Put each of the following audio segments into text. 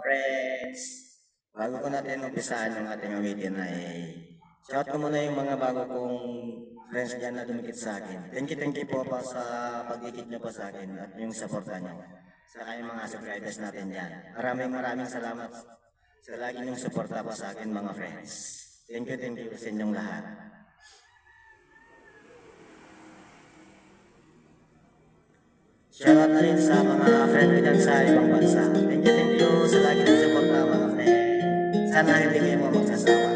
friends. Bago ko natin umpisaan yung ating awitin ay shout ko muna yung mga bago kong friends dyan na dumikit sa akin. Thank you po pa sa pag-ikit nyo pa sa akin at yung suporta nyo. Saka yung mga subscribers natin dyan. Maraming salamat sa lagi nyong suporta pa sa akin mga friends. Thank you sa inyong lahat. Shoutout na rin sa mga friend ko dyan sa ibang bansa. Thank you sa lagi ng suporta mga friend. Sana hindi kayo mo magsasawa.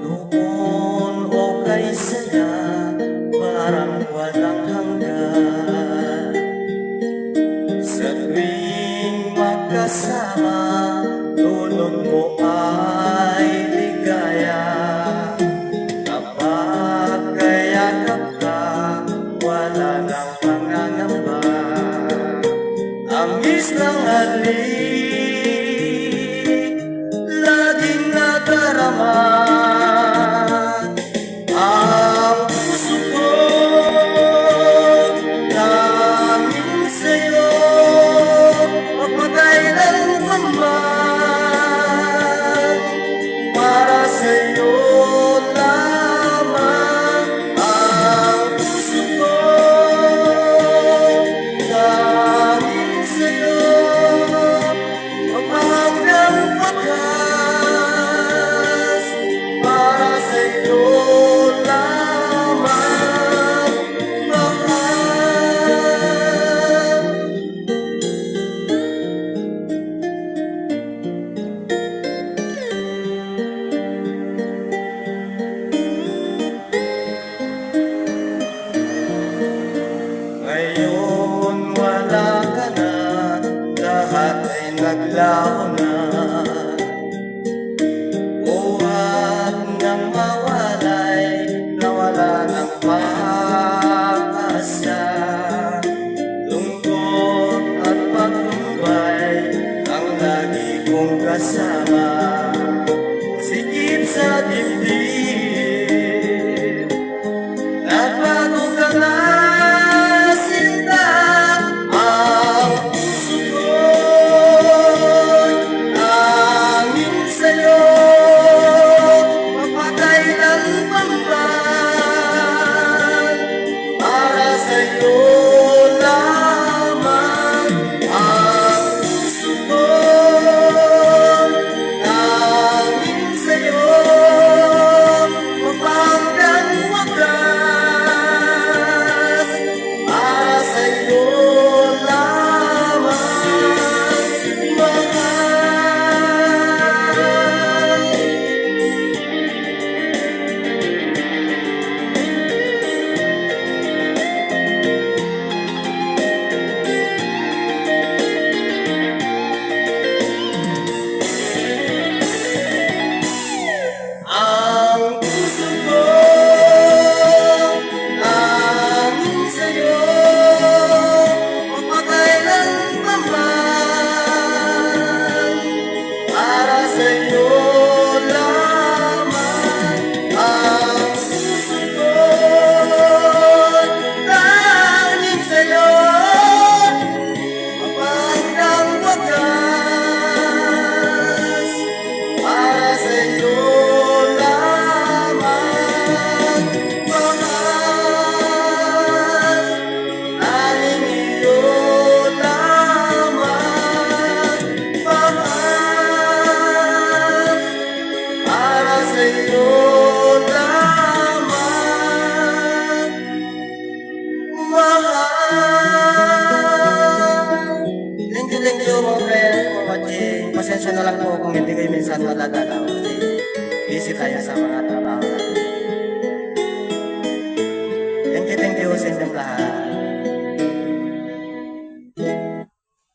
Noon okay saya, parang walang hanggan. Sa tuwing magkasama, tulog mo ay ligaya. Kapag kayakap ka, wala nang pangangamba. Amis ng halik, laging nadarama. Ang puso ko langin sa'yo, magpakailanman man. Para sa'yo lamang ang puso ko langin sa'yo, hanggang wakas. Para sa'yo lamang mahal. Ngayon wala ka na, lahat ay naglaho na. Buhat nang mawalay, nawala ng pag-asa. Lungkot at paglumbay ang lagi kong kasama. Sikip sa dibdib, nagbago ka na sinta. Ang puso ko'y langin sa'yo, magpakailanman man. Para sa'yo lamang ang puso ko'y langin sa'yo, hanggang wakas. Para sa'yo lamang mahal. Ang puso ko langin sa'yo, magpakailanman man. Para sa'yo lamang ang puso ko langin sa'yo, hanggang wakas. Para sa'yo lamang mahal. Aling iyo lamang mahal. Para sa'yo lamang mahal. Thank you mga friend for watching. Pasensya na lang po kung hindi kayo minsan madadalaw kasi busy tayo sa mga trabaho.